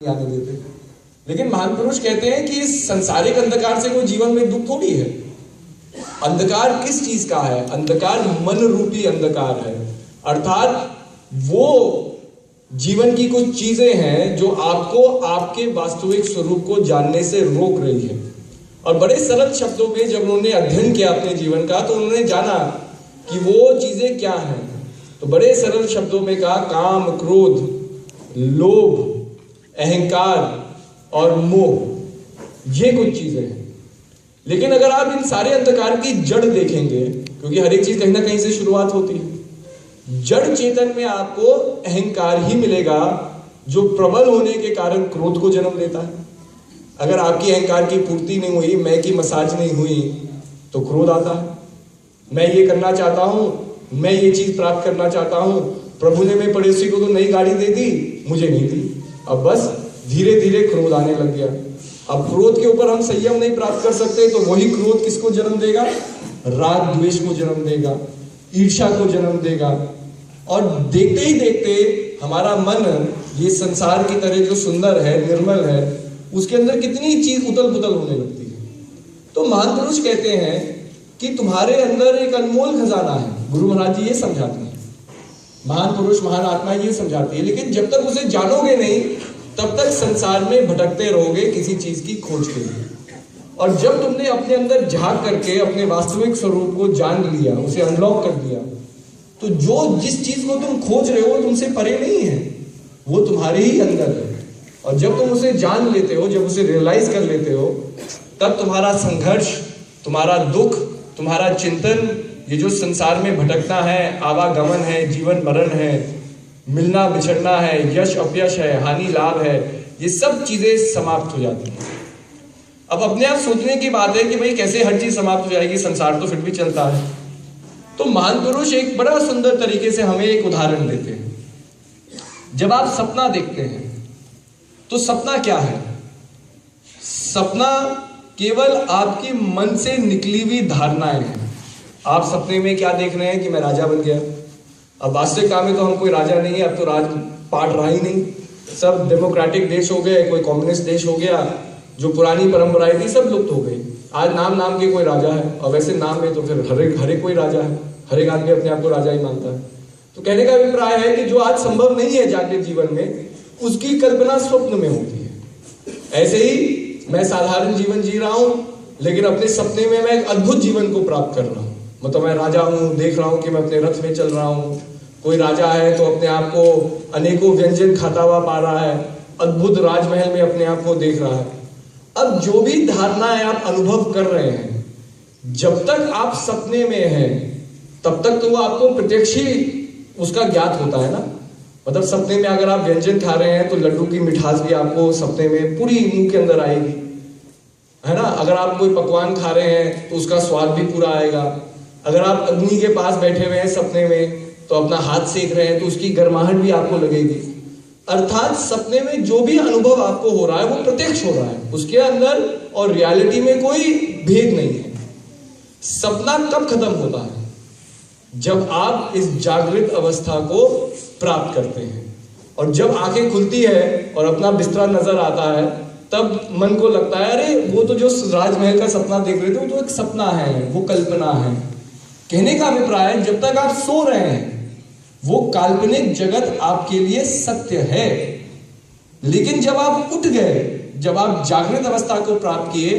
आने देते। लेकिन महान पुरुष कहते हैं कि इस संसारिक अंधकार से कोई जीवन में दुख थोड़ी है। अंधकार किस चीज का है? अंधकार मन रूपी अंधकार है। अर्थात वो जीवन की कुछ चीजें हैं जो आपको आपके वास्तविक स्वरूप को जानने से रोक रही है। और बड़े सरल शब्दों में जब उन्होंने अध्ययन किया अपने जीवन का, तो उन्होंने जाना कि वो चीजें क्या हैं। तो बड़े सरल शब्दों में कहा, काम, क्रोध, लोभ, अहंकार और मोह, ये कुछ चीजें हैं। लेकिन अगर आप इन सारे अंधकार की जड़ देखेंगे, क्योंकि हर एक चीज कहीं ना कहीं से शुरुआत होती है, जड़ चेतन में आपको अहंकार ही मिलेगा जो प्रबल होने के कारण क्रोध को जन्म देता है। अगर आपकी अहंकार की पूर्ति नहीं हुई, मैं की मसाज नहीं हुई, तो क्रोध आता है। मैं ये करना चाहता हूं, मैं ये चीज प्राप्त करना चाहता हूं, प्रभु ने मेरे पड़ोसी को तो नई गाड़ी दे दी, मुझे नहीं दी। अब बस धीरे धीरे क्रोध आने लग गया। अब क्रोध के ऊपर हम संयम नहीं प्राप्त कर सकते, तो वही क्रोध किसको जन्म देगा? राग द्वेष को जन्म देगा, ईर्ष्या को जन्म देगा। और देखते ही देखते हमारा मन ये संसार की तरह जो सुंदर है, निर्मल है, उसके अंदर कितनी चीज उतल पुतल होने लगती है। तो महान पुरुष कहते हैं कि तुम्हारे अंदर एक अनमोल खजाना है। गुरु महाराज जी ये समझाते हैं, महान पुरुष, महान आत्मा ये समझाती है। लेकिन जब तक उसे जानोगे नहीं, तब तक संसार में भटकते रहोगे किसी चीज की खोज के लिए। और जब तुमने अपने अंदर झांक करके अपने वास्तविक स्वरूप को जान लिया, उसे अनलॉक कर दिया, तो जो जिस चीज को तुम खोज रहे हो तुमसे परे नहीं है, वो तुम्हारे ही अंदर है। और जब तुम उसे जान लेते हो, जब उसे रियलाइज कर लेते हो, तब तुम्हारा संघर्ष, तुम्हारा दुख, तुम्हारा चिंतन, ये जो संसार में भटकना है, आवागमन है, जीवन मरण है, मिलना बिछड़ना है, यश अपयश है, हानि लाभ है, ये सब चीजें समाप्त हो जाती हैं। अब अपने आप सोचने की बात है कि भाई कैसे हर चीज समाप्त हो जाएगी, संसार तो फिर भी चलता है। तो महान पुरुष एक बड़ा सुंदर तरीके से हमें एक उदाहरण देते हैं। जब आप सपना देखते हैं, तो सपना क्या है? सपना केवल आपके मन से निकली हुई धारणाएं हैं। आप सपने में क्या देख रहे हैं कि मैं राजा बन गया। अब वास्तविक काम में तो हम कोई राजा नहीं है, अब तो राज पाट रहा ही नहीं। सब डेमोक्रेटिक देश हो गए, कोई कम्युनिस्ट देश हो गया, जो पुरानी परंपराएं थी सब लुप्त हो गई। आज नाम नाम के कोई राजा है, और वैसे नाम में तो फिर हर एक कोई राजा है, हर एक आदमी अपने आप को राजा ही मानता है। तो कहने का अभिप्राय है कि जो आज संभव नहीं है जागृत जीवन में, उसकी कल्पना स्वप्न में होती है। ऐसे ही मैं साधारण जीवन जी रहा हूं, लेकिन अपने सपने में मैं एक अद्भुत जीवन को प्राप्त कर रहा हूं। मतलब मैं राजा हूं, देख रहा हूं कि मैं अपने रथ में चल रहा हूं। कोई राजा है तो अपने आप को अनेकों व्यंजन खाता हुआ पा रहा है, अद्भुत राजमहल में अपने आप को देख रहा है। अब जो भी धारणाएं आप अनुभव कर रहे हैं, जब तक आप सपने में हैं, तब तक तो वो आपको प्रत्यक्ष ही उसका ज्ञात होता है ना। मतलब सपने में अगर आप व्यंजन खा रहे हैं, तो लड्डू की मिठास भी आपको सपने में पूरी मुंह के अंदर आएगी, है ना। अगर आप कोई पकवान खा रहे हैं, तो उसका स्वाद भी पूरा आएगा। अगर आप अग्नि के पास बैठे हुए हैं सपने में, तो अपना हाथ सेक रहे हैं, तो उसकी गर्माहट भी आपको लगेगी। अर्थात सपने में जो भी अनुभव आपको हो रहा है, वो प्रत्यक्ष हो रहा है। उसके अंदर और रियलिटी में कोई भेद नहीं है। सपना कब खत्म होता है? जब आप इस जागृत अवस्था को प्राप्त करते हैं। और जब आंखें खुलती है और अपना बिस्तरा नजर आता है, तब मन को लगता है, अरे वो तो जो राजमहल का सपना देख रहे थे, वो तो एक सपना है, वो कल्पना है। कहने का अभिप्राय, जब तक आप सो रहे हैं, वो काल्पनिक जगत आपके लिए सत्य है। लेकिन जब आप उठ गए, जब आप जागृत अवस्था को प्राप्त किए,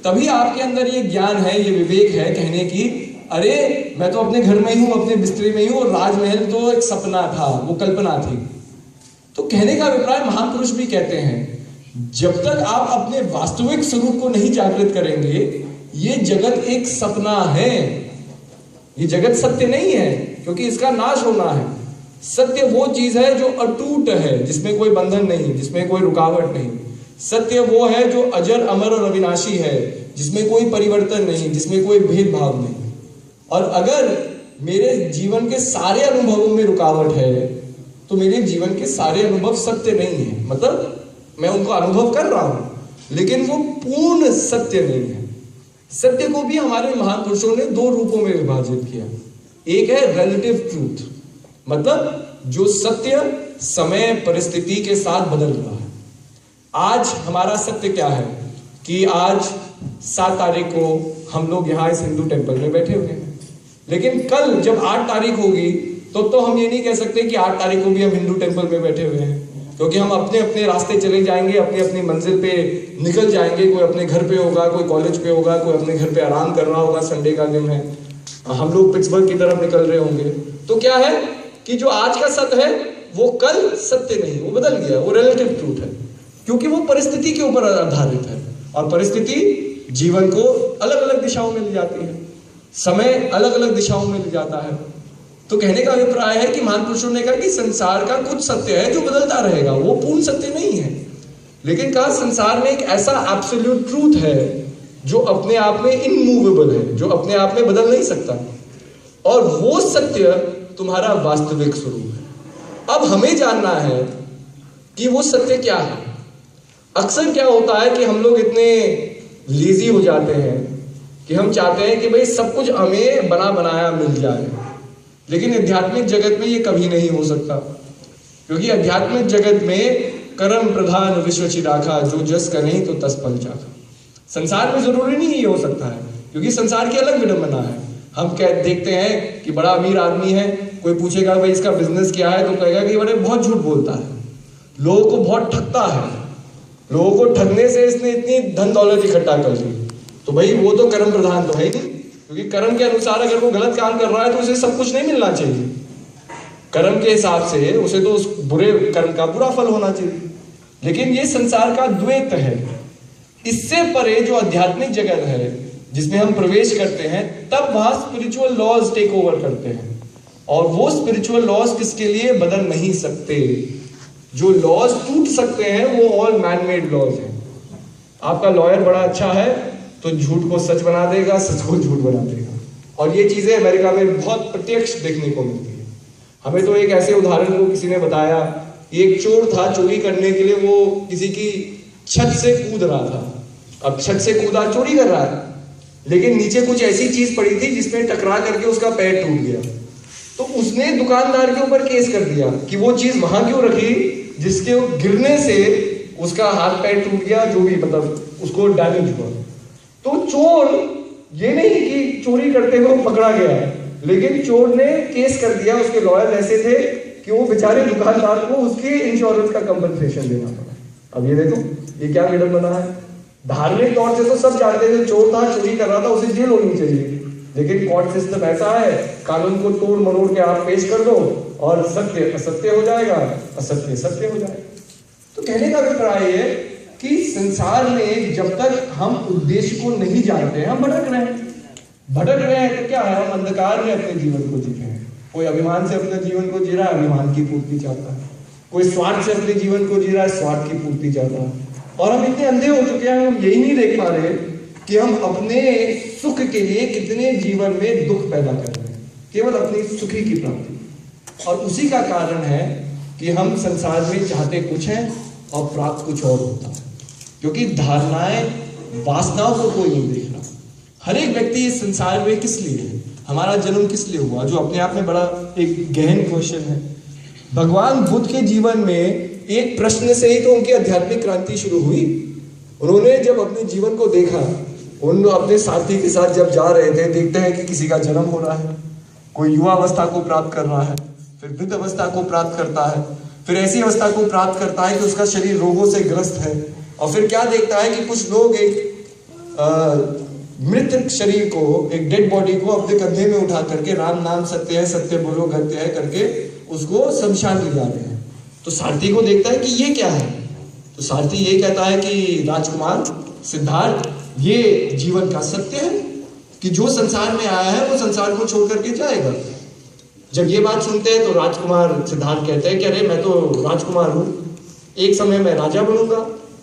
तभी आपके अंदर ये ज्ञान है, ये विवेक है कहने की, अरे मैं तो अपने घर में ही हूं, अपने बिस्तरे में ही हूं, और राजमहल तो एक सपना था, वो कल्पना थी। तो कहने का अभिप्राय, महापुरुष भी कहते हैं, जब तक आप अपने वास्तविक स्वरूप को नहीं जागृत करेंगे, ये जगत एक सपना है। ये जगत सत्य नहीं है, क्योंकि इसका नाश होना है। सत्य वो चीज है जो अटूट है, जिसमें कोई बंधन नहीं, जिसमें कोई रुकावट नहीं। सत्य वो है जो अजर, अमर और अविनाशी है, जिसमें कोई परिवर्तन नहीं, जिसमें कोई भेदभाव नहीं। और अगर मेरे जीवन के सारे अनुभवों में रुकावट है, तो मेरे जीवन के सारे अनुभव सत्य नहीं है। मतलब मैं उनको अनुभव कर रहा हूं, लेकिन वो पूर्ण सत्य नहीं है। सत्य को भी हमारे महान पुरुषों ने दो रूपों में विभाजित किया। एक है रिलेटिव ट्रूथ, मतलब जो सत्य समय परिस्थिति के साथ बदल रहा है। आज हमारा सत्य क्या है कि आज 7 तारीख को हम लोग यहाँ इस हिंदू टेम्पल में बैठे हुए हैं, लेकिन कल जब 8 तारीख होगी तो हम ये नहीं कह सकते कि 8 तारीख को भी हम हिंदू टेम्पल में बैठे हुए हैं, क्योंकि हम अपने अपने रास्ते चले जाएंगे, अपनी अपनी मंजिल पे निकल जाएंगे। कोई अपने घर पे होगा, कोई कॉलेज पे होगा, कोई अपने घर पे आराम कर रहा होगा, संडे का दिन है, हम लोग पिट्सबर्ग की तरफ निकल रहे होंगे। तो क्या है कि जो आज का सत्य है वो कल सत्य नहीं, वो बदल गया, वो रिलेटिव ट्रूथ है, क्योंकि वो परिस्थिति के ऊपर आधारित है और परिस्थिति जीवन को अलग अलग दिशाओं में ले जाती है, समय अलग अलग दिशाओं में ले जाता है। तो कहने का अभिप्राय है कि महान पुरुषों ने कहा कि संसार का कुछ सत्य है जो बदलता रहेगा, वो पूर्ण सत्य नहीं है, लेकिन कहा संसार में एक ऐसा एब्सोल्यूट ट्रूथ है जो अपने आप में इनमूवेबल है, जो अपने आप में बदल नहीं सकता, और वो सत्य तुम्हारा वास्तविक स्वरूप है। अब हमें जानना है कि वो सत्य क्या है। अक्सर क्या होता है कि हम लोग इतने लेजी हो जाते हैं कि हम चाहते हैं कि भाई सब कुछ हमें बना बनाया मिल जाए, लेकिन आध्यात्मिक जगत में ये कभी नहीं हो सकता, क्योंकि आध्यात्मिक जगत में कर्म प्रधान विश्व चिराखा, जो जस करें तो तस फल चाखा। संसार में जरूरी नहीं ये हो सकता है, क्योंकि संसार की अलग विडंबना है। हम क्या देखते हैं कि बड़ा अमीर आदमी है, कोई पूछेगा भाई इसका बिजनेस क्या है, तो कहेगा कि बड़े बहुत झूठ बोलता है, लोगों को बहुत ठगता है, लोगों को ठगने से इसने इतनी धन दौलत इकट्ठा कर ली। तो भाई वो तो कर्म प्रधान तो है ही नहीं, क्योंकि कर्म के अनुसार अगर वो गलत काम कर रहा है तो उसे सब कुछ नहीं मिलना चाहिए। कर्म के हिसाब से उसे तो उस बुरे कर्म का बुरा फल होना चाहिए। लेकिन ये संसार का द्वैत है। इससे परे जो आध्यात्मिक जगत है जिसमें हम प्रवेश करते हैं, तब वहां स्पिरिचुअल लॉज टेक ओवर करते हैं, और वो स्पिरिचुअल लॉज किसके लिए बदल नहीं सकते। जो लॉज टूट सकते हैं वो ऑल मैन मेड लॉज हैं। आपका लॉयर बड़ा अच्छा है तो झूठ को सच बना देगा, सच को झूठ बना देगा, और ये चीजें अमेरिका में बहुत प्रत्यक्ष देखने को मिलती है। हमें तो एक ऐसे उदाहरण को किसी ने बताया, एक चोर था, चोरी करने के लिए वो किसी की छत से कूद रहा था। अब छत से कूदा, चोरी कर रहा है, लेकिन नीचे कुछ ऐसी चीज पड़ी थी जिसमें टकरा करके उसका पैर टूट गया। तो उसने दुकानदार के ऊपर केस कर दिया कि वो चीज वहां क्यों रखी जिसके गिरने से उसका हाथ पैर टूट गया, जो भी मतलब उसको डैमेज हुआ। तो चोर ये नहीं कि चोरी करते हुए पकड़ा गया, लेकिन चोर ने केस कर दिया। उसके लॉयर ऐसे थे कि वो बेचारे दुकानदार को उसके इंश्योरेंस का कंपनसेशन देना पड़ा। अब ये देखो ये क्या विडंबना है। धार्मिक तौर से तो सब जानते थे चोर था, चोरी कर रहा था, उसे जेल होनी चाहिए, लेकिन कोर्ट सिस्टम ऐसा है, कानून को तोड़ मरोड़ के आप पेश कर दो और सत्य असत्य हो जाएगा, असत्य सत्य हो जाएगा। तो कहने का अभिप्राय है कि संसार में जब तक हम उद्देश्य को नहीं जानते हैं, हम भटक रहे हैं। भटक रहे हैं तो क्या है, हम अंधकार में अपने जीवन को जी रहे हैं। कोई अभिमान से अपने जीवन को जी रहा है, अभिमान की पूर्ति चाहता है। कोई स्वार्थ से अपने जीवन को जी रहा है, स्वार्थ की पूर्ति चाहता है। और हम इतने अंधे हो चुके हैं, हम यही नहीं देख पा रहे कि हम अपने सुख के लिए कितने जीवन में दुख पैदा कर रहे हैं, केवल अपनी सुखी की प्राप्ति। और उसी का कारण है कि हम संसार में चाहते कुछ हैं और प्राप्त कुछ और होता है, क्योंकि धारणाएं, वासनाओं को कोई नहीं देख रहा। हर एक व्यक्ति इस संसार में किस लिए है, हमारा जन्म किस लिए हुआ, जो अपने आप में बड़ा एक गहन क्वेश्चन है। भगवान बुद्ध के जीवन में एक प्रश्न से ही तो उनकी आध्यात्मिक क्रांति शुरू हुई। उन्होंने जब अपने जीवन को देखा, उन अपने साथी के साथ जब जा रहे थे, देखते हैं कि किसी का जन्म हो रहा है, कोई युवा अवस्था को प्राप्त कर रहा है, फिर वृद्ध अवस्था को प्राप्त करता है, फिर ऐसी अवस्था को प्राप्त करता है कि उसका शरीर रोगों से ग्रस्त है, और फिर क्या देखता है कि कुछ लोग एक मृत शरीर को, एक डेड बॉडी को अपने कंधे में उठा करके राम नाम सत्य है, सत्य बोलो गत्य है करके उसको शमशान ले जा रहे हैं। तो सारथी को देखता है कि ये क्या है, तो सारथी ये कहता है कि राजकुमार सिद्धार्थ, ये जीवन का सत्य है कि जो संसार में आया है वो संसार को छोड़ करके जाएगा। जब ये बात सुनते हैं तो राजकुमार सिद्धार्थ कहते हैं कि अरे मैं तो राजकुमार हूं, एक समय मैं राजा बनूंगा,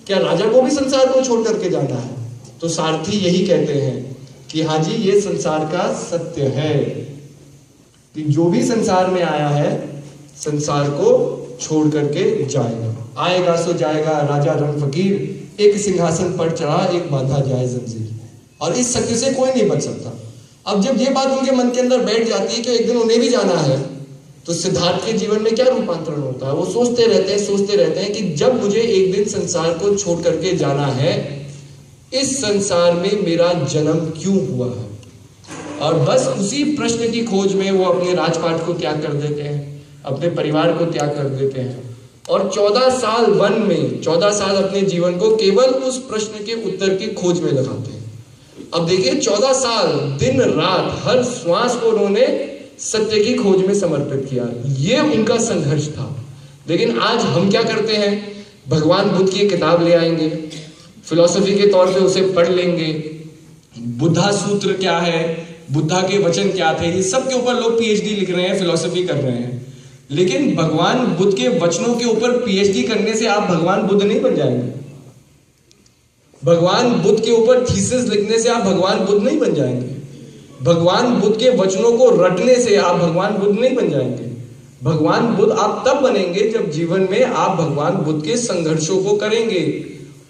क्या राजा को भी संसार को छोड़ करके जाना है? तो सारथी यही कहते हैं कि हाँ जी, ये संसार का सत्य है कि जो भी संसार में आया है संसार को छोड़ करके जाएगा। आएगा सो जाएगा राजा रंग फकीर, एक सिंहासन पर चढ़ा एक बांधा जाए जंजीर। और इस सत्य से कोई नहीं बच सकता। अब जब ये बात उनके मन के अंदर बैठ जाती है कि एक दिन उन्हें भी जाना है, तो सिद्धार्थ के जीवन में क्या रूपांतरण होता है? वो सोचते रहते हैं कि जब मुझे एक दिन संसार को छोड़ करके जाना है, इस संसार में मेरा जन्म क्यों हुआ है? और बस उसी प्रश्न की खोज में वो अपने राजपाट को त्याग कर देते हैं, अपने परिवार को त्याग कर देते हैं और 14 साल वन में 14 साल अपने जीवन को केवल उस प्रश्न के उत्तर की खोज में लगाते हैं। अब देखिए 14 साल दिन रात हर श्वास को उन्होंने सत्य की खोज में समर्पित किया। ये उनका संघर्ष था। लेकिन आज हम क्या करते हैं? भगवान बुद्ध की किताब ले आएंगे, फिलॉसफी के तौर पे उसे पढ़ लेंगे, बुद्धा सूत्र क्या है, बुद्धा के वचन क्या थे, ये सब के ऊपर लोग पीएचडी लिख रहे हैं, फिलॉसफी कर रहे हैं। लेकिन भगवान बुद्ध के वचनों के ऊपर पीएचडी करने से आप भगवान बुद्ध नहीं बन जाएंगे। भगवान बुद्ध के ऊपर थीसिस लिखने से आप भगवान बुद्ध नहीं बन जाएंगे। भगवान बुद्ध के वचनों को रटने से आप भगवान बुद्ध नहीं बन जाएंगे। भगवान बुद्ध आप तब बनेंगे जब जीवन में आप भगवान बुद्ध के संघर्षों को करेंगे,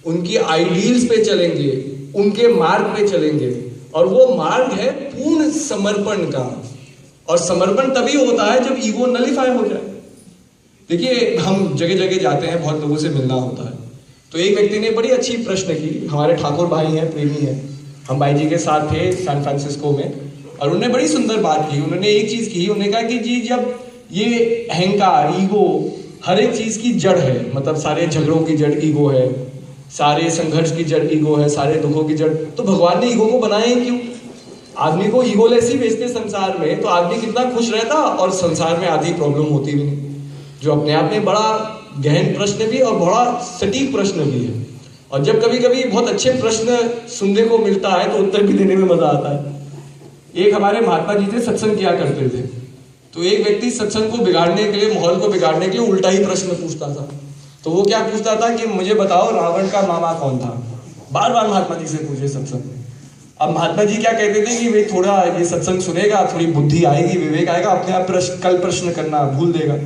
उनकी आइडियल्स पे चलेंगे, उनके मार्ग पे चलेंगे। और वो मार्ग है पूर्ण समर्पण का। और समर्पण तभी होता है जब ईगो नलिफाई हो जाए। देखिए हम जगह जगह जाते हैं, बहुत लोगों से मिलना होता है। तो एक व्यक्ति ने बड़ी अच्छी प्रश्न की, हमारे ठाकुर भाई हैं, प्रेमी हैं, हम भाई जी के साथ थे सैन फ्रांसिस्को में, और उन्होंने बड़ी सुंदर बात की। उन्होंने एक चीज की, उन्होंने कहा कि जी जब ये अहंकार, ईगो हर एक चीज की जड़ है, मतलब सारे झगड़ों की जड़ ईगो है, सारे संघर्ष की जड़ ईगो है, सारे दुखों की जड़, तो भगवान ने ईगो को बनाया ही क्यों? आदमी को ईगोलेस ही भेजते संसार में तो आदमी कितना खुश रहता और संसार में आधी प्रॉब्लम होती भी नहीं। जो अपने आप में बड़ा गहन प्रश्न भी और बड़ा सटीक प्रश्न भी है। और जब कभी कभी बहुत अच्छे प्रश्न सुनने को मिलता है तो उत्तर भी देने में मजा आता है। एक हमारे महात्मा जी थे, सत्संग किया करते थे। तो एक व्यक्ति सत्संग को बिगाड़ने के लिए, माहौल को बिगाड़ने के लिए उल्टा ही प्रश्न पूछता था। तो वो क्या पूछता था कि मुझे बताओ रावण का मामा कौन था? बार बार महात्मा जी से पूछे सत्संग में। अब महात्मा जी क्या कहते थे कि भाई थोड़ा ये सत्संग सुनेगा, थोड़ी बुद्धि आएगी, विवेक आएगा, अपने आप कल प्रश्न करना भूल देगा।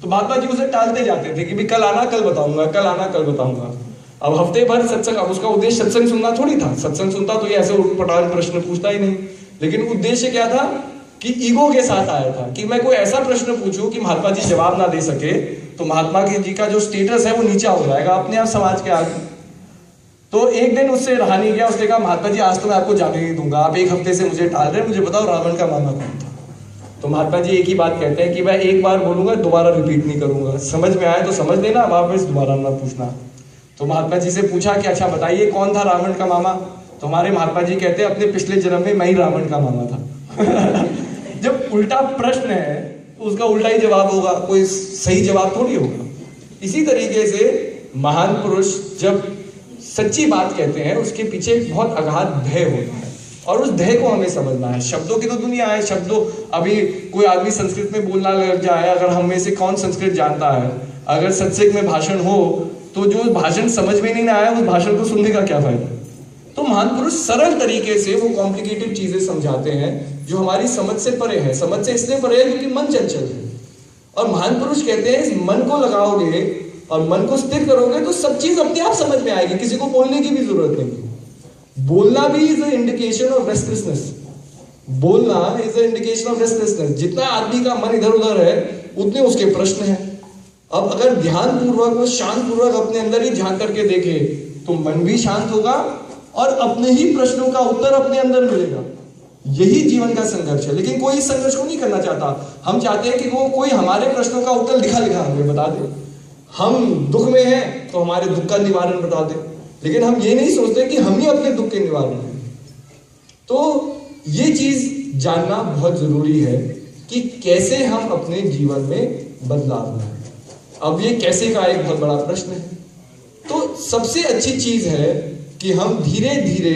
तो महात्मा जी उसे टालते जाते थे कि भाई कल आना, कल बताऊंगा, कल आना, कल बताऊंगा। अब हफ्ते भर सत्संग, अब उसका उद्देश्य सत्संग सुनना थोड़ी था। सत्संग सुनता तो ये ऐसे उटपटांग प्रश्न पूछता ही नहीं। लेकिन उद्देश्य क्या था कि ईगो के साथ आया था कि मैं कोई ऐसा प्रश्न पूछूं कि महात्मा जी जवाब ना दे सके, तो महात्मा जी का जो स्टेटस है वो नीचा हो जाएगा अपने आप समाज के आगे। तो एक दिन उससे रहा नहीं गया, उसने कहा महात्मा जी आज तो मैं आपको जाने नहीं दूंगा, आप एक हफ्ते से मुझे टाल रहे हैं, मुझे बताओ रावण का मामा कौन था? तो महात्मा जी एक ही बात कहते हैं कि मैं एक बार बोलूंगा, दोबारा रिपीट नहीं करूंगा, समझ में आए तो समझ लेना, वापस दोबारा ना पूछना। तो महात्मा जी से पूछा कि अच्छा बताइए कौन था रावण का मामा? तो हमारे महात्मा जी कहते हैं अपने पिछले जन्म में मैं ही रावण का मामा था। जब उल्टा प्रश्न है तो उसका उल्टा ही जवाब होगा, कोई सही जवाब थोड़ी होगा। इसी तरीके से महान पुरुष जब सच्ची बात कहते हैं उसके पीछे एक बहुत अगाध भय होता है और उस भय को हमें समझना है। शब्दों की तो दुनिया है, शब्दों, अभी कोई आदमी संस्कृत में बोलना लग जाए, अगर हम में से कौन संस्कृत जानता है? अगर सत्संग में भाषण हो तो जो भाषण समझ में नहीं ना आया उस भाषण को सुनने का क्या फायदा? तो महान पुरुष सरल तरीके से वो कॉम्प्लिकेटेड चीजें समझाते हैं जो हमारी समझ से परे है। समझ से इसलिए परे है क्योंकि मन चंचल है। और महान पुरुष कहते हैं इस मन को लगाओगे और मन को स्थिर करोगे तो सब चीज अपने आप समझ में आएगी, किसी को बोलने की भी जरूरत नहीं। बोलना भी is a indication of restlessness. बोलना is a indication of restlessness. जितना आदमी का मन इधर उधर है उतने उसके प्रश्न हैं। अब अगर ध्यान पूर्वक वो शांत पूर्वक अपने अंदर ही झांक करके देखे तो मन भी शांत होगा और अपने ही प्रश्नों का उत्तर अपने अंदर मिलेगा। यही जीवन का संघर्ष है। लेकिन कोई इस संघर्ष को नहीं करना चाहता। हम चाहते हैं कि वो कोई हमारे प्रश्नों का उत्तर लिखा लिखा हमें बता दे। हम दुख में हैं तो हमारे दुख का निवारण बता दे। लेकिन हम ये नहीं सोचते कि हम ही अपने दुख के निवारण हैं। तो ये चीज जानना बहुत जरूरी है कि कैसे हम अपने जीवन में बदलाव लाएं। अब ये कैसे का एक बहुत बड़ा प्रश्न है। तो सबसे अच्छी चीज है कि हम धीरे धीरे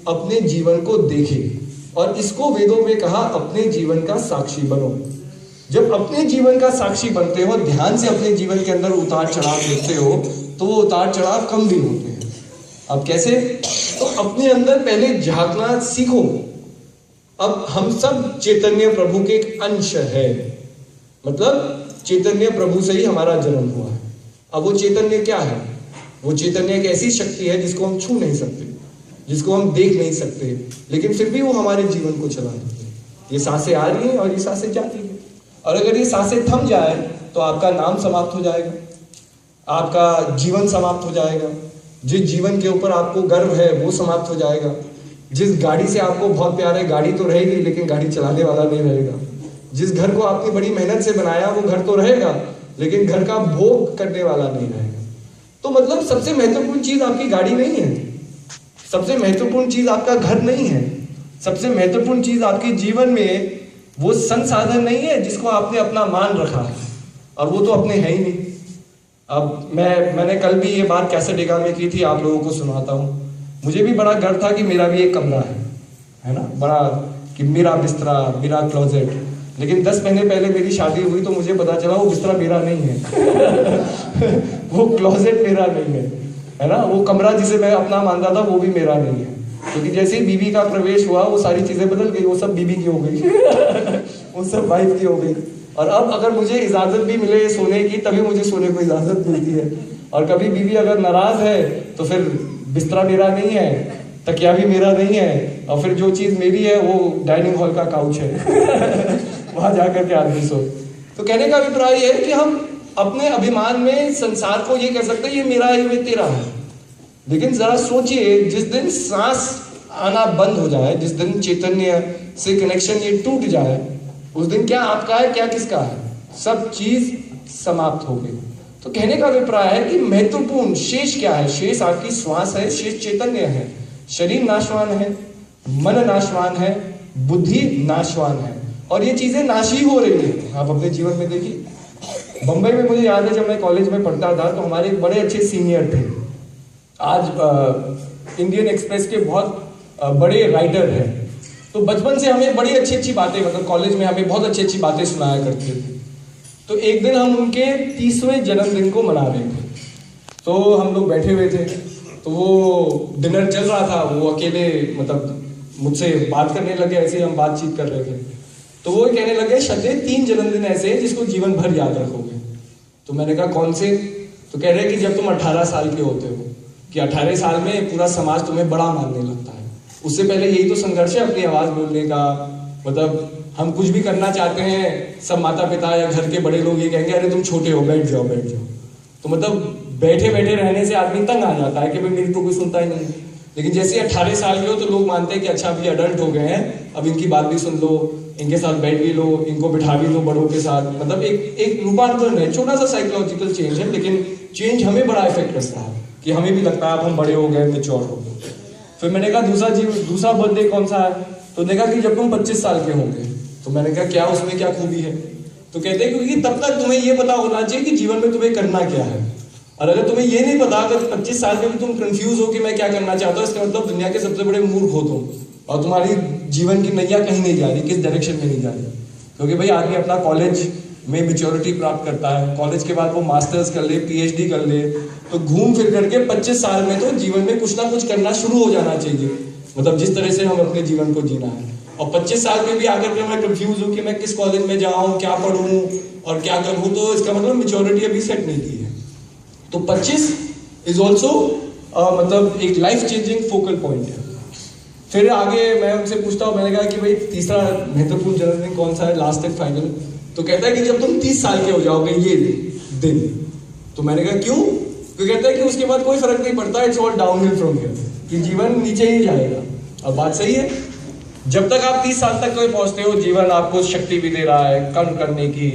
अपने जीवन को देखें और इसको वेदों में कहा अपने जीवन का साक्षी बनो। जब अपने जीवन का साक्षी बनते हो, ध्यान से अपने जीवन के अंदर उतार चढ़ाव देखते हो तो वो उतार चढ़ाव कम दिन होते हैं। अब कैसे? तो अपने अंदर पहले झांकना सीखो। अब हम सब चैतन्य प्रभु के एक अंश है, मतलब चैतन्य प्रभु से ही हमारा जन्म हुआ है। अब वो चैतन्य क्या है? वो चैतन्य एक ऐसी शक्ति है जिसको हम छू नहीं सकते, जिसको हम देख नहीं सकते, लेकिन फिर भी वो हमारे जीवन को चला देती है। ये सांसें आ रही हैं और ये सांसें जाती हैं। और अगर ये सांसें थम जाए तो आपका नाम समाप्त हो जाएगा, आपका जीवन समाप्त हो जाएगा, जिस जीवन के ऊपर आपको गर्व है वो समाप्त हो जाएगा, जिस गाड़ी से आपको बहुत प्यार है गाड़ी तो रहेगी लेकिन गाड़ी चलाने वाला नहीं रहेगा, जिस घर को आपने बड़ी मेहनत से बनाया वो घर तो रहेगा लेकिन घर का भोग करने वाला नहीं रहेगा। तो मतलब सबसे महत्वपूर्ण चीज आपकी गाड़ी नहीं है, सबसे महत्वपूर्ण चीज आपका घर नहीं है, सबसे महत्वपूर्ण चीज आपके जीवन में वो संसाधन नहीं है जिसको आपने अपना मान रखा है, और वो तो अपने है ही नहीं। अब मैंने कल भी ये बात कैसे डेगा में की थी, आप लोगों को सुनाता हूँ। मुझे भी बड़ा गर्व था कि मेरा भी एक कमरा है ना, बड़ा कि मेरा बिस्तरा, मेरा क्लोजेट। लेकिन 10 महीने पहले मेरी शादी हुई तो मुझे पता चला वो बिस्तरा मेरा नहीं है वो क्लोजेट मेरा नहीं है ना, वो कमरा जिसे मैं अपना मानता था वो भी मेरा नहीं है। क्योंकि जैसे ही बीवी का प्रवेश हुआ वो सारी चीजें बदल गई, वो सब बीवी की हो गई वो सब वाइफ की हो गई। और अब अगर मुझे इजाजत भी मिले सोने की तभी मुझे सोने को इजाजत मिलती है। और कभी बीवी अगर नाराज है तो फिर बिस्तरा मेरा नहीं है, तकिया भी मेरा नहीं है, और फिर जो चीज मेरी है वो डाइनिंग हॉल का काउच है वहां जाकर के आदमी सो। तो कहने का अभिप्राय है कि हम अपने अभिमान में संसार को ये कह सकते हैं ये मेरा है, ये तेरा है। लेकिन जरा सोचिए, जिस दिन सांस आना बंद हो जाए, जिस दिन चैतन्य से कनेक्शन ये टूट जाए, उस दिन क्या आपका है क्या किसका है, सब चीज समाप्त हो गई। तो कहने का अभिप्राय है कि महत्वपूर्ण शेष क्या है? शेष आपकी श्वास है, शेष चैतन्य है। शरीर नाशवान है, मन नाशवान है, बुद्धि नाशवान है, और ये चीजें नाशी हो रही है। आप अपने जीवन में देखिए, बंबई में मुझे याद है जब मैं कॉलेज में पढ़ता था तो हमारे एक बड़े अच्छे सीनियर थे, आज इंडियन एक्सप्रेस के बहुत बड़े राइटर हैं। तो बचपन से हमें बड़ी अच्छी अच्छी बातें, मतलब कॉलेज में हमें बहुत अच्छी अच्छी बातें सुनाया करते थे। तो एक दिन हम उनके 30वें जन्मदिन को मना रहे थे, तो हम लोग बैठे हुए थे, तो वो डिनर चल रहा था, वो अकेले मतलब मुझसे बात करने लगे, ऐसे हम बातचीत कर रहे थे। तो वो कहने लगे, शते 3 जन्मदिन ऐसे हैं जिसको जीवन भर याद रखोगे। तो मैंने कहा कौन से? तो कह रहे कि जब तुम 18 साल के होते हो, कि 18 साल में पूरा समाज तुम्हें बड़ा मानने लगता है। उससे पहले यही तो संघर्ष है अपनी आवाज बोलने का, मतलब हम कुछ भी करना चाहते हैं, सब माता पिता या घर के बड़े लोग ये कहेंगे अरे तुम छोटे हो, बैठ जाओ बैठ जाओ। तो मतलब बैठे बैठे रहने से आदमी तंग आ जाता है कि भाई मेरी तो कोई सुनता ही नहीं। लेकिन जैसे 18 साल के हो तो लोग मानते हैं कि अच्छा अभी अडल्ट हो गए हैं, अब इनकी बात भी सुन लो, इनके साथ बैठ भी लो, इनको बिठा भी लो बड़ों के साथ। मतलब एक रूपांतरण है, छोटा सा साइकोलॉजिकल चेंज है, लेकिन चेंज हमें बड़ा इफेक्ट करता है कि हमें भी लगता है अब हम बड़े हो गए, मैच्योर हो गए। फिर मैंने कहा दूसरा बर्थडे कौन सा है? तो देखा कि जब तुम 25 साल के होंगे। तो मैंने कहा क्या उसमें क्या खूबी है? तो कहते हैं क्योंकि तब तक तुम्हें ये पता होना चाहिए कि जीवन में तुम्हें करना क्या है। और अगर तुम्हें ये नहीं पता, अगर 25 साल में भी तुम कंफ्यूज हो कि मैं क्या करना चाहता हूँ, इसका मतलब दुनिया के सबसे बड़े मूर्ख हो तुम, और तुम्हारी जीवन की नैया कहीं नहीं जा रही, किस डायरेक्शन में नहीं जा रही। क्योंकि भाई आदमी अपना कॉलेज में मैच्योरिटी प्राप्त करता है, कॉलेज के बाद वो मास्टर्स कर ले, PhD कर ले, तो घूम फिर करके 25 साल में तो जीवन में कुछ ना कुछ करना शुरू हो जाना चाहिए, मतलब जिस तरह से हम अपने जीवन को जीना है। और 25 साल में भी आकर के मैं कंफ्यूज हूँ कि मैं किस कॉलेज में जाऊँ, क्या पढ़ूँ और क्या करूँ, तो इसका मतलब मैच्योरिटी अभी सेट नहीं की है। तो 25 इज ऑल्सो मतलब एक लाइफ चेंजिंग फोकल पॉइंट है। फिर आगे मैं उनसे पूछता हूँ, मैंने कहा कि भाई तीसरा महत्वपूर्ण जन्मदिन कौन सा है, लास्ट एंड फाइनल? तो कहता है कि जब तुम 30 साल के हो जाओगे ये दिन। तो मैंने कहा क्यों? तो कहता है कि उसके बाद कोई फर्क नहीं पड़ता, it's all downhill from here, कि जीवन नीचे ही जाएगा। अब बात सही है, जब तक आप 30 साल तक कोई पहुंचते हो, जीवन आपको शक्ति भी दे रहा है कर्म करने की,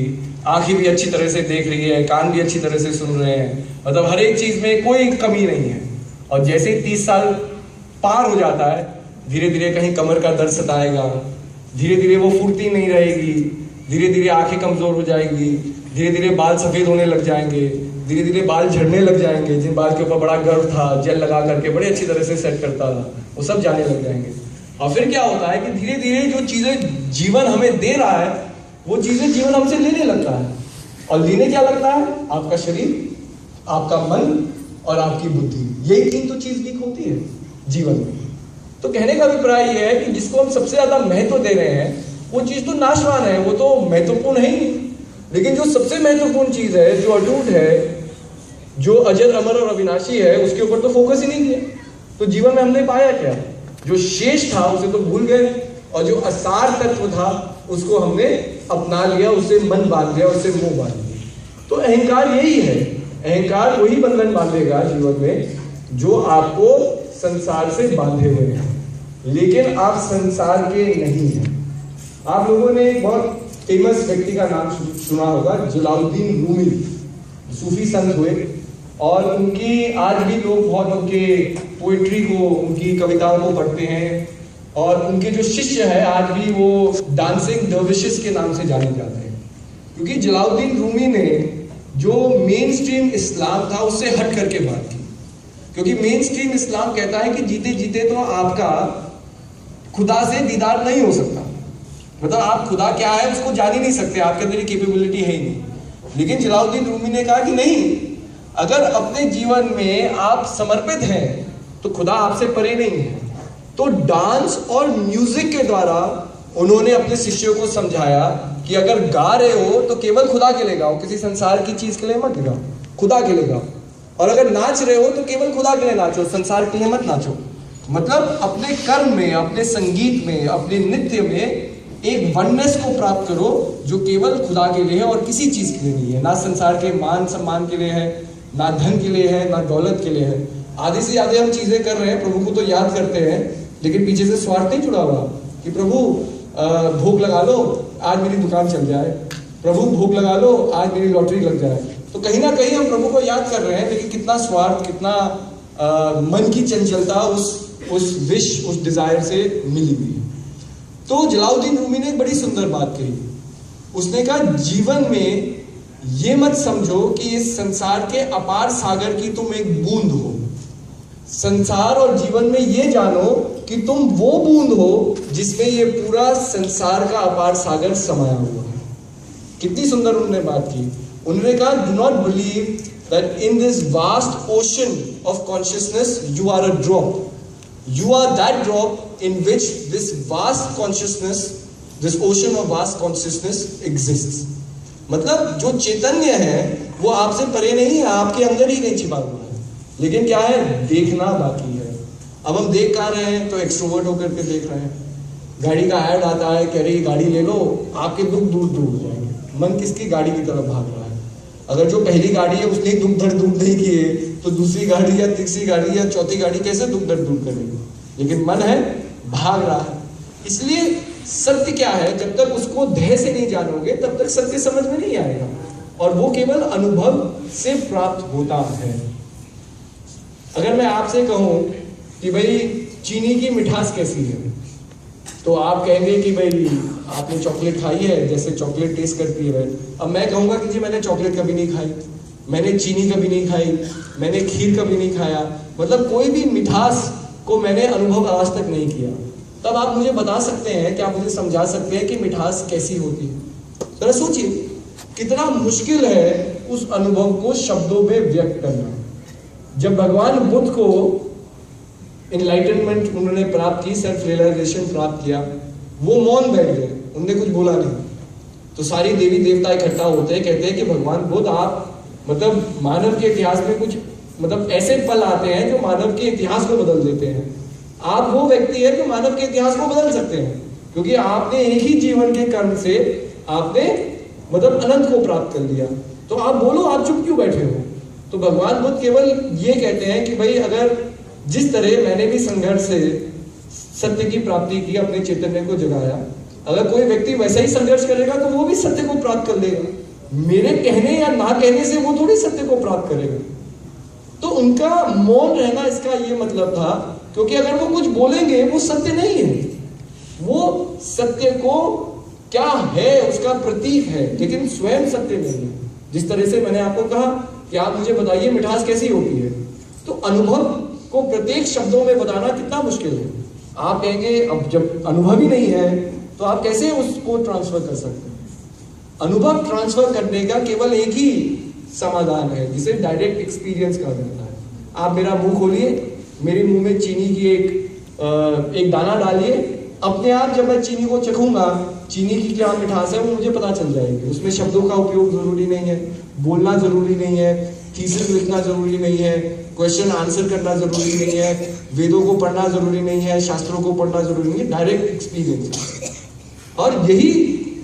आंखें भी अच्छी तरह से देख रही है, कान भी अच्छी तरह से सुन रहे हैं, मतलब हर एक चीज में कोई कमी नहीं है। और जैसे ही 30 साल पार हो जाता है, धीरे धीरे कहीं कमर का दर्द सताएगा, धीरे धीरे वो फुर्ती नहीं रहेगी, धीरे धीरे आंखें कमजोर हो जाएंगी, धीरे धीरे बाल सफेद होने लग जाएंगे, धीरे धीरे बाल झड़ने लग जाएंगे। जिन बाल के ऊपर बड़ा गर्व था, जेल लगा करके बड़े अच्छी तरह से सेट करता था, वो सब जाने लग जाएंगे। और फिर क्या होता है कि धीरे धीरे जो चीजें जीवन हमें दे रहा है, वो चीजें जीवन हमसे लेने लगता है। और लेने क्या लगता है? आपका शरीर, आपका मन और आपकी बुद्धि। यही 3 तो चीज वीक होती है जीवन में। तो कहने का अभिप्राय यह है कि जिसको हम सबसे ज्यादा महत्व दे रहे हैं, वो चीज तो नाशवान है, वो तो महत्वपूर्ण है ही नहीं। लेकिन जो सबसे महत्वपूर्ण चीज है, जो अटूट है, जो अजर अमर और अविनाशी है, उसके ऊपर तो फोकस ही नहीं किया। तो जीवन में हमने पाया क्या? जो शेष था उसे तो भूल गए, और जो असार तत्व था उसको हमने अपना लिया, उससे मन बांध लिया, उससे मुंह बांध लिया। तो अहंकार यही है, अहंकार वही बंधन बांधेगा जीवन में जो आपको संसार से बांधे हुए हैं, लेकिन आप संसार के नहीं हैं। आप लोगों ने एक बहुत फेमस व्यक्ति का नाम सुना होगा, जलालुद्दीन रूमी, सूफी संत हुए, और उनकी आज भी लोग बहुत उनके पोइट्री को, उनकी कविताओं को पढ़ते हैं, और उनके जो शिष्य है आज भी वो डांसिंग दरविशेस के नाम से जाने जाते हैं। क्योंकि जलालुद्दीन रूमी ने जो मेन स्ट्रीम इस्लाम था उससे हट करके बात की। क्योंकि मेन स्ट्रीम इस्लाम कहता है कि जीते जीते तो आपका खुदा से दीदार नहीं हो सकता, मतलब आप खुदा क्या है उसको जान ही नहीं सकते, आपके अंदर कैपेबिलिटी है ही नहीं। लेकिन जलालुद्दीन रूमी ने कहा कि नहीं, अगर अपने जीवन में आप समर्पित हैं तो खुदा आपसे परे नहीं है। तो डांस और म्यूजिक के द्वारा उन्होंने अपने शिष्यों को समझाया कि अगर गा रहे हो तो केवल खुदा के लिए गाओ, किसी संसार की चीज के लिए मत गाओ, खुदा के लिए गाओ। और अगर नाच रहे हो तो केवल खुदा के लिए नाचो, संसार के लिए मत नाचो। मतलब अपने कर्म में, अपने संगीत में, अपने नृत्य में एक वननेस को प्राप्त करो जो केवल खुदा के लिए है और किसी चीज के लिए नहीं है। ना संसार के मान सम्मान के लिए है, ना धन के लिए है, ना दौलत के लिए है। आधे से ज्यादा हम चीजें कर रहे हैं, प्रभु को तो याद करते हैं, लेकिन पीछे से स्वार्थ नहीं जुड़ा हुआ कि प्रभु भोग लगा लो आज मेरी दुकान चल जाए, प्रभु भोग लगा लो आज मेरी लॉटरी लग जाए। तो कहीं ना कहीं हम प्रभु को याद कर रहे हैं, लेकिन कितना स्वार्थ, कितना मन की चंचलता उस विश, उस डिजायर से मिली हुई है। तो जलालुद्दीन रूमी ने एक बड़ी सुंदर बात कही। उसने कहा जीवन में ये मत समझो कि इस संसार के अपार सागर की तुम एक बूंद हो। संसार और जीवन में ये जानो कि तुम वो बूंद हो जिसमें ये पूरा संसार का अपार सागर समाया हुआ है। कितनी सुंदर उन्होंने बात की। उन्होंने कहा do not believe that in this vast ocean of consciousness you are a drop, you are that drop in which this vast consciousness, this ocean of vast consciousness exists। मतलब जो चैतन्य है वो आपसे परे नहीं है, आपके अंदर ही कहीं छिपा हुआ है, लेकिन क्या है, देखना बाकी है। अब हम देख कहाँ रहे हैं, तो एक्सट्रोवर्ट होकर के देख रहे हैं। गाड़ी का ऐड आता है, कह रही गाड़ी ले लो, आपके दुख दूर दूर हो जाएंगे। मन किसकी गाड़ी की तरफ भाग रहा है। अगर जो पहली गाड़ी है उसने दुख दर्द दूर नहीं किए तो दूसरी गाड़ी या तीसरी गाड़ी या चौथी गाड़ी कैसे दुख दर्द दूर करेगी। लेकिन मन है, भाग रहा है। इसलिए सत्य क्या है, जब तक उसको देह से नहीं जानोगे तब तक सत्य समझ में नहीं आएगा, और वो केवल अनुभव से प्राप्त होता है। अगर मैं आपसे कहूं कि भाई चीनी की मिठास कैसी है, तो आप कहेंगे कि भाई आपने चॉकलेट खाई है, जैसे चॉकलेट टेस्ट करती है। अब मैं कहूंगा कि जी मैंने चॉकलेट कभी नहीं खाई, मैंने चीनी कभी नहीं खाई, मैंने खीर कभी नहीं खाया, मतलब कोई भी मिठास को मैंने अनुभव आज तक नहीं किया। तब आप मुझे बता सकते हैं, क्या मुझे समझा सकते हैं कि मिठास कैसी होती है? जरा सोचिए कितना मुश्किल है उस अनुभव को शब्दों में व्यक्त करना। जब भगवान बुद्ध को एनलाइटनमेंट उन्होंने प्राप्त की, सेल्फ रियलाइजेशन प्राप्त किया, वो मौन बैठ गए, उन्होंने कुछ बोला नहीं। तो सारी देवी देवता इकट्ठा होते हैं, कहते हैं कि भगवान बुद्ध आप मतलब मानव के इतिहास में कुछ मतलब ऐसे पल आते हैं जो मानव के इतिहास को बदल देते हैं। आप वो व्यक्ति है जो मानव के इतिहास को बदल सकते हैं, क्योंकि आपने एक ही जीवन के कर्म से आपने मतलब अनंत को प्राप्त कर लिया। तो आप बोलो, आप चुप क्यों बैठे हो? तो भगवान बुद्ध केवल ये कहते हैं कि भाई अगर जिस तरह मैंने भी संघर्ष से सत्य की प्राप्ति की, अपने चैतन्य को जगाया, अगर कोई व्यक्ति वैसा ही संघर्ष करेगा तो वो भी सत्य को प्राप्त कर लेगा। मेरे कहने या ना कहने से वो थोड़ी सत्य को प्राप्त करेगा। तो उनका मौन रहना इसका ये मतलब था, क्योंकि अगर वो कुछ बोलेंगे वो सत्य नहीं है, वो सत्य को क्या है उसका प्रतीक है, लेकिन स्वयं सत्य नहीं है। जिस तरह से मैंने आपको कहा कि आप मुझे बताइए मिठास कैसी होती है, तो अनुभव को प्रत्येक शब्दों में बताना कितना मुश्किल है। आप कहेंगे अब जब अनुभव ही नहीं है तो आप कैसे उसको ट्रांसफर कर सकते हैं? अनुभव ट्रांसफर करने का केवल एक ही समाधान है, जिसे डायरेक्ट एक्सपीरियंस कहा जाता है। आप मेरा मुंह खोलिए, मेरे मुंह में चीनी की एक दाना डालिए, अपने आप जब मैं चीनी को चखूंगा, चीनी की क्या मिठास है वो मुझे पता चल जाएगी। उसमें शब्दों का उपयोग जरूरी नहीं है, बोलना जरूरी नहीं है, थीसिस लिखना जरूरी नहीं है, क्वेश्चन आंसर करना जरूरी नहीं है, वेदों को पढ़ना जरूरी नहीं है, शास्त्रों को पढ़ना जरूरी नहीं है, डायरेक्ट एक्सपीरियंस। और यही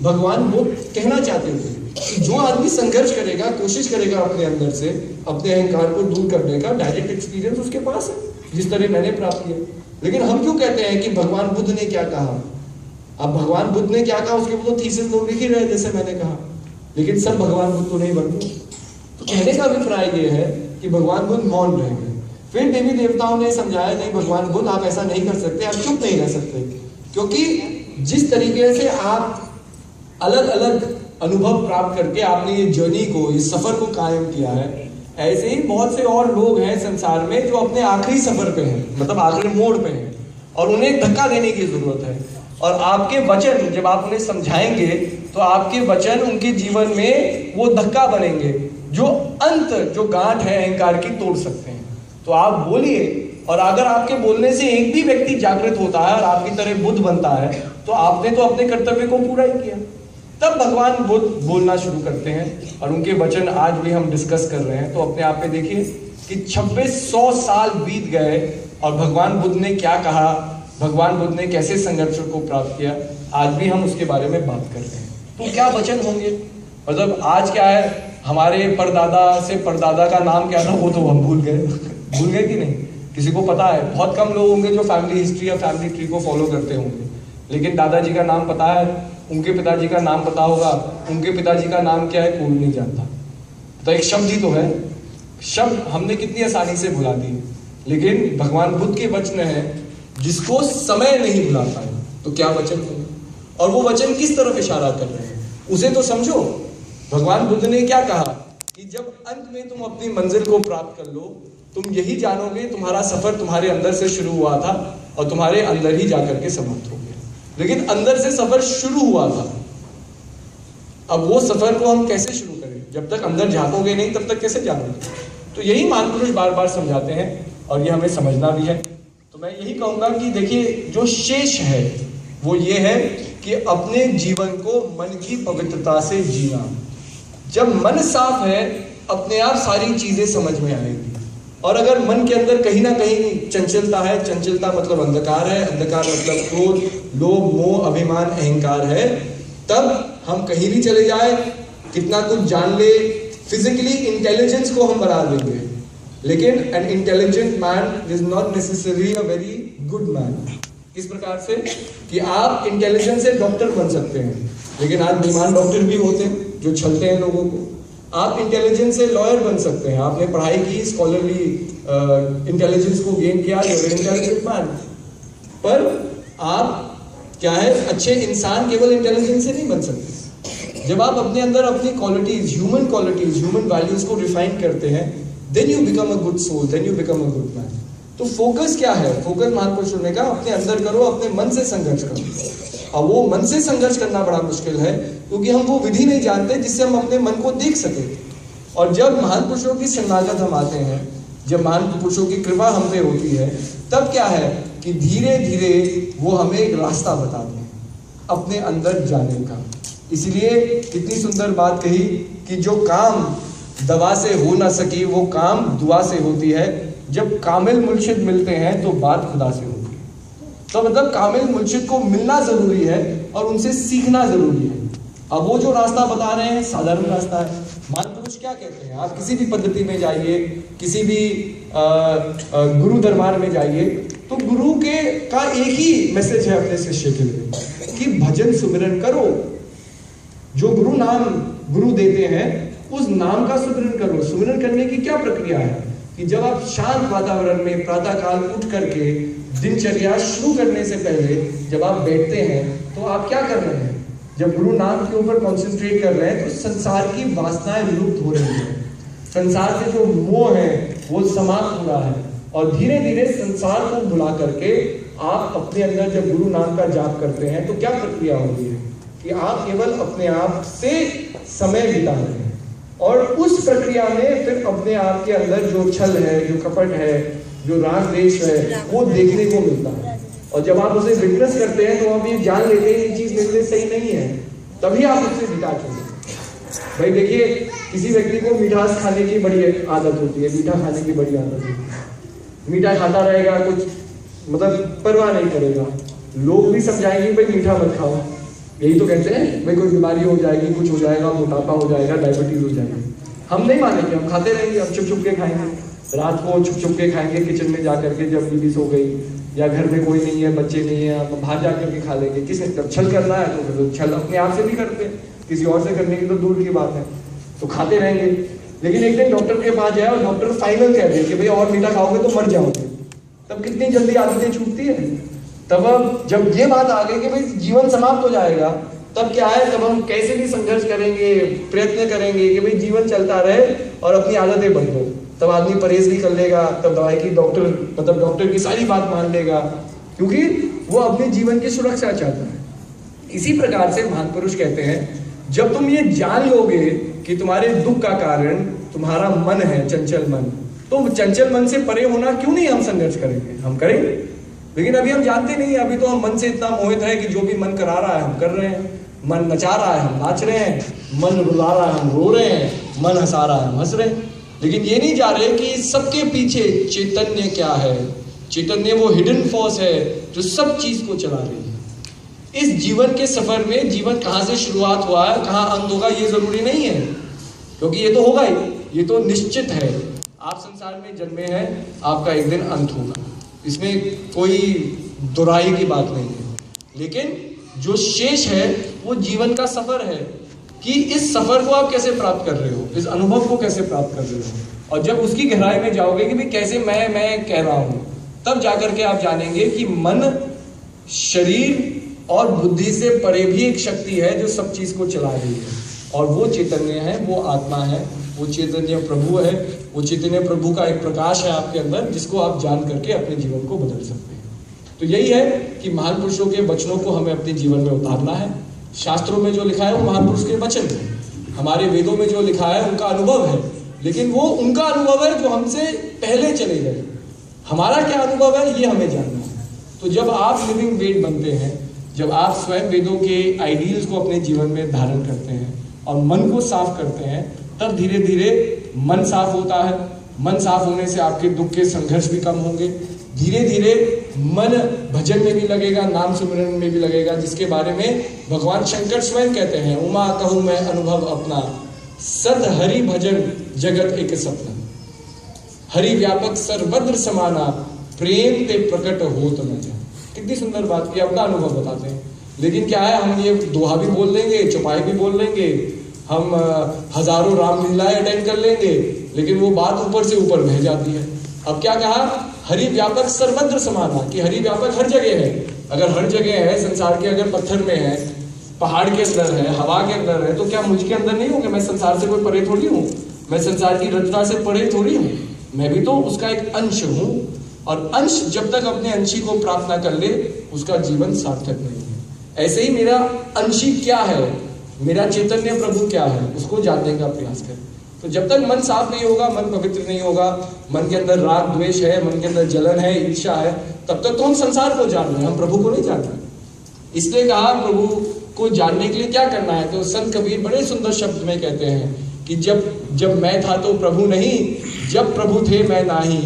भगवान बुद्ध कहना चाहते थे कि जो आदमी संघर्ष करेगा, कोशिश करेगा अपने अंदर से अपने अहंकार को दूर करने का, डायरेक्ट एक्सपीरियंस उसके पास है, जिस तरह मैंने प्राप्त किया। लेकिन हम क्यों कहते हैं कि भगवान बुद्ध ने क्या कहा? अब भगवान बुद्ध ने क्या कहा उसके ऊपर तो थीसिस लोग लिख ही रहे, जैसे मैंने कहा, लेकिन सब भगवान बुद्ध तो नहीं बनते। तो कहने का अभिप्राय ये है कि भगवान बुद्ध मौन रह गए। फिर देवी देवताओं ने समझाया, नहीं भगवान बुद्ध आप ऐसा नहीं कर सकते, आप चुप नहीं रह सकते, क्योंकि जिस तरीके से आप अलग अलग अनुभव प्राप्त करके आपने ये जर्नी को, इस सफर को कायम किया है, ऐसे ही बहुत से और लोग हैं संसार में जो अपने आखिरी सफर पे हैं, मतलब आखिरी मोड़ पे हैं, और उन्हें धक्का देने की जरूरत है। और आपके वचन जब आप उन्हें समझाएंगे तो आपके वचन उनके जीवन में वो धक्का बनेंगे जो अंत, जो गांठ है अहंकार की, तोड़ सकते हैं। तो आप बोलिए, और अगर आपके बोलने से एक भी व्यक्ति जागृत होता है और आपकी तरह बुद्ध बनता है तो आपने तो अपने कर्तव्य को पूरा ही किया। तब भगवान बुद्ध बोलना शुरू करते हैं और उनके वचन आज भी हम डिस्कस कर रहे हैं। तो अपने आप पे देखिए कि 2600 साल बीत गए और भगवान बुद्ध ने क्या कहा, भगवान बुद्ध ने कैसे संघर्ष को प्राप्त किया, आज भी हम उसके बारे में बात कर रहे हैं। तो क्या वचन होंगे, मतलब आज क्या है, हमारे परदादा से परदादा का नाम क्या था वो तो हम भूल गए कि नहीं? किसी को पता है? बहुत कम लोग होंगे जो फैमिली हिस्ट्री या फैमिली ट्री को फॉलो करते होंगे, लेकिन दादाजी का नाम पता है, उनके पिताजी का नाम पता होगा, उनके पिताजी का नाम क्या है कोई नहीं जानता। तो एक शब्द ही तो है, शब्द हमने कितनी आसानी से भुला दिए। लेकिन भगवान बुद्ध के वचन है जिसको समय नहीं भुलाता है, तो क्या वचन होंगे? और वो वचन किस तरफ इशारा कर रहे हैं उसे तो समझो। भगवान बुद्ध ने क्या कहा कि जब अंत में तुम अपनी मंजिल को प्राप्त कर लो, तुम यही जानोगे तुम्हारा सफर तुम्हारे अंदर से शुरू हुआ था और तुम्हारे अंदर ही जाकर के समाप्त हो गया। लेकिन अंदर से सफर शुरू हुआ था, अब वो सफर को हम कैसे शुरू करें? जब तक अंदर झांकोगे नहीं तब तक कैसे जानोगे? तो यही महापुरुष बार बार समझाते हैं और ये हमें समझना भी है। तो मैं यही कहूंगा कि देखिए, जो शेष है वो ये है कि अपने जीवन को मन की पवित्रता से जीना। जब मन साफ है अपने आप सारी चीजें समझ में आएंगी। और अगर मन के अंदर कहीं ना कहीं चंचलता है, चंचलता मतलब अंधकार है, अंधकार मतलब क्रोध, लोभ, मोह, अभिमान, अहंकार है, तब हम कहीं भी चले जाए, कितना कुछ जान ले, फिजिकली इंटेलिजेंस को हम बढ़ा देंगे, लेकिन an intelligent man is not necessary a very good man. इस प्रकार से कि आप इंटेलिजेंस से डॉक्टर बन सकते हैं, लेकिन आज बेईमान डॉक्टर भी होते हैं जो छलते हैं लोगों को। आप इंटेलिजेंस से लॉयर बन सकते हैं, आपने पढ़ाई की, स्कॉलरली इंटेलिजेंस को गेन किया, इंटेलिजेंट मैन। पर आप क्या है, अच्छे इंसान केवल इंटेलिजेंस से नहीं बन सकते। जब आप अपने अंदर अपनी क्वालिटीज, ह्यूमन वैल्यूज को रिफाइन करते हैं, then you become a good soul, then you become a good man. तो फोकस क्या है? फोकस महापुरुषों ने कहा अपने अंदर करो, अपने मन से संघर्ष करो। अब वो मन से संघर्ष करना बड़ा मुश्किल है, क्योंकि हम वो विधि नहीं जानते जिससे हम अपने मन को देख सके। और जब महान पुरुषों की शरणागत हम आते हैं, जब महान पुरुषों की कृपा हम पे होती है, तब क्या है कि धीरे धीरे वो हमें एक रास्ता बताते हैं अपने अंदर जाने का। इसलिए कितनी सुंदर बात कही कि जो काम दवा से हो ना सकी वो काम दुआ से होती है। जब कामिल मुर्शिद मिलते हैं तो बात खुदा से होती है। तो मतलब कामिल मुर्शिद को मिलना जरूरी है और उनसे सीखना जरूरी है। अब वो जो रास्ता बता रहे हैं साधारण रास्ता है। महापुरुष क्या कहते हैं, आप किसी भी पद्धति में जाइए, किसी भी गुरु दरबार में जाइए, तो गुरु के का एक ही मैसेज है अपने शिष्य के लिए कि भजन सुमिरन करो। जो गुरु देते हैं उस नाम का सुमिरन करो। सुमिरन करने की क्या प्रक्रिया है कि जब आप शांत वातावरण में प्रातः काल उठ करके दिनचर्या शुरू करने से पहले जब आप बैठते हैं तो आप क्या कर रहे हैं? जब गुरु नाम के ऊपर कॉन्सेंट्रेट कर रहे हैं तो संसार की वासनाएं लुप्त हो रही है, संसार से जो मोह है वो समाप्त हो रहा है, और धीरे धीरे संसार को भुला करके आप अपने अंदर जब गुरु नाम का जाप करते हैं तो क्या प्रक्रिया होती है कि आप केवल अपने आप से समय बिता रहे हैं, और उस प्रक्रिया में फिर अपने आप के अंदर जो छल है, जो कपट है, जो राग द्वेष है, वो देखने को मिलता है। और जब आप उसे विटनेस करते हैं तो आप ये जान लेते हैं ये चीज मेरे लिए सही नहीं है, तभी आप उससे डिटैच होते हैं। भाई देखिए, किसी व्यक्ति को मिठास खाने की बड़ी आदत होती है, मीठा खाने की बड़ी आदत होती है, मीठा खाता रहेगा, कुछ मतलब परवाह नहीं करेगा। लोग भी समझाएंगे भाई मीठा मत खाओ, यही तो कहते हैं भाई कोई बीमारी हो जाएगी, कुछ हो जाएगा, मोटापा हो जाएगा, डायबिटीज हो जाएगी। हम नहीं मानेंगे, हम खाते रहेंगे, हम चुप चुप के खाएंगे, रात को छुप छुप के खाएंगे किचन में जा करके, जब बीबी सो गई या घर में कोई नहीं है, बच्चे नहीं है, हम बाहर जा करके खा लेंगे। किसने जब छल करना है तो फिर छल अपने आप से भी करते हैं, किसी और से करने की तो दूर की बात है, तो खाते रहेंगे। लेकिन एक दिन डॉक्टर के पास जाए और डॉक्टर फाइनल कह दे कि भाई और मीठा खाओगे तो मर जाओगे, तब कितनी जल्दी आदतें छूटती है। तब अब जब ये बात आ गई कि भाई जीवन समाप्त हो जाएगा, तब क्या है, तब हम कैसे भी संघर्ष करेंगे, प्रयत्न करेंगे कि भाई जीवन चलता रहे और अपनी आदतें बदलो। तब आदमी परहेज भी कर लेगा, तब दवाई की डॉक्टर की सारी बात मान लेगा, क्योंकि वो अपने जीवन की सुरक्षा चाहता है। इसी प्रकार से महान पुरुष कहते हैं, जब तुम ये जान लोगे कि तुम्हारे दुख का कारण तुम्हारा मन है, चंचल मन, तो चंचल मन से परे होना क्यों नहीं हम संघर्ष करेंगे, हम करेंगे। लेकिन अभी हम जानते नहीं, अभी तो हम मन से इतना मोहित है कि जो भी मन करा रहा है हम कर रहे हैं, मन नचा रहा है हम नाच रहे हैं, मन रुला रहा है हम रो रहे हैं, मन हंसा रहा है हम हंस रहे हैं। लेकिन ये नहीं जा रहे कि सबके पीछे चैतन्य क्या है। चैतन्य वो हिडन फोर्स है जो सब चीज को चला रही है। इस जीवन के सफर में जीवन कहाँ से शुरुआत हुआ है, कहाँ अंत होगा, ये जरूरी नहीं है, क्योंकि ये तो होगा ही, ये तो निश्चित है। आप संसार में जन्मे हैं, आपका एक दिन अंत होगा, इसमें कोई दुराई की बात नहीं है। लेकिन जो शेष है वो जीवन का सफर है कि इस सफर को आप कैसे प्राप्त कर रहे हो, इस अनुभव को कैसे प्राप्त कर रहे हो। और जब उसकी गहराई में जाओगे कि भाई कैसे मैं कह रहा हूं, तब जाकर के आप जानेंगे कि मन, शरीर और बुद्धि से परे भी एक शक्ति है जो सब चीज को चला रही है, और वो चैतन्य है, वो आत्मा है, वो चैतन्य प्रभु है। वो चैतन्य प्रभु का एक प्रकाश है आपके अंदर, जिसको आप जान करके अपने जीवन को बदल सकते हैं। तो यही है कि महान पुरुषों के वचनों को हमें अपने जीवन में उतारना है। शास्त्रों में जो लिखा है वो महान पुरुष के वचन है, हमारे वेदों में जो लिखा है उनका अनुभव है, लेकिन वो उनका अनुभव है जो हमसे पहले चले गए। हमारा क्या अनुभव है ये हमें जानना है। तो जब आप लिविंग वेद बनते हैं, जब आप स्वयं वेदों के आइडियल्स को अपने जीवन में धारण करते हैं और मन को साफ करते हैं, तब धीरे धीरे मन साफ होता है। मन साफ होने से आपके दुख के संघर्ष भी कम होंगे। धीरे धीरे मन भजन में भी लगेगा, नाम सिमरन में भी लगेगा, जिसके बारे में भगवान शंकर स्वयं कहते हैं, उमा कहूँ मैं अनुभव अपना, सद हरि भजन जगत एक सपना, हरि व्यापक सर्वत्र समाना, प्रेम ते प्रकट होत न जाए। कितनी सुंदर बात की, अपना अनुभव बताते हैं। लेकिन क्या है, हम ये दोहा भी बोल लेंगे, चौपाई भी बोल लेंगे, हम हजारों रामलीलाएं अटेंड कर लेंगे, लेकिन वो बात ऊपर से ऊपर बह जाती है। अब क्या कहा, हरि व्यापक सर्वत्र समाना, कि हरि व्यापक हर जगह है। अगर हर जगह है संसार के, अगर पत्थर में है, पहाड़ के अंदर है, हवा के अंदर है, तो क्या मुझके अंदर नहीं होगा? मैं संसार से कोई परे थोड़ी हूँ, मैं संसार की रचना से परे थोड़ी हूँ, मैं भी तो उसका एक अंश हूँ। और अंश जब तक अपने अंशी को प्राप्त ना कर ले, उसका जीवन सार्थक नहीं है। ऐसे ही मेरा अंशी क्या है, मेरा चैतन्य प्रभु क्या है, उसको जानने का प्रयास करें। तो जब तक मन साफ नहीं होगा, मन पवित्र नहीं होगा, मन के अंदर राग द्वेष है, मन के अंदर जलन है, ईर्ष्या है, तब तक तो हम संसार को जान रहे हैं, हम प्रभु को नहीं जान रहे। इसलिए कहा प्रभु को जानने के लिए क्या करना है। तो संत कबीर बड़े सुंदर शब्द में कहते हैं कि जब मैं था तो प्रभु नहीं, जब प्रभु थे मैं नाही,